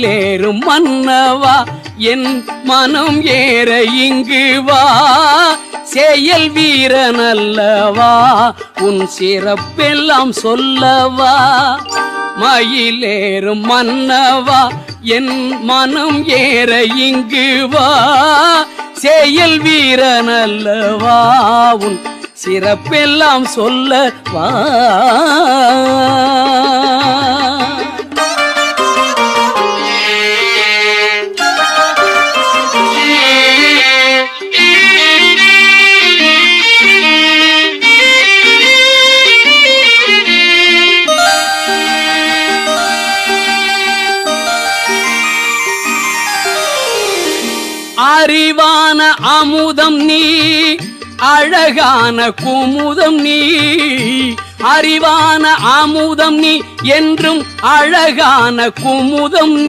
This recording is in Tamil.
மயிலேறும் மன்னவா என் மனம் ஏற இங்கு வா செயல் வீரனல்லவா உன் சிறப்பெல்லாம் சொல்லவா மயிலேறும் மன்னவா என் மனம் ஏற இங்கு வா செயல் வீரனல்லவா உன் சிறப்பெல்லாம் சொல்லவா அறிவான அமுதம் நீ அழகான குமுதம் நீ அறிவான அமுதம் நீ என்றும் அழகான குமுதம்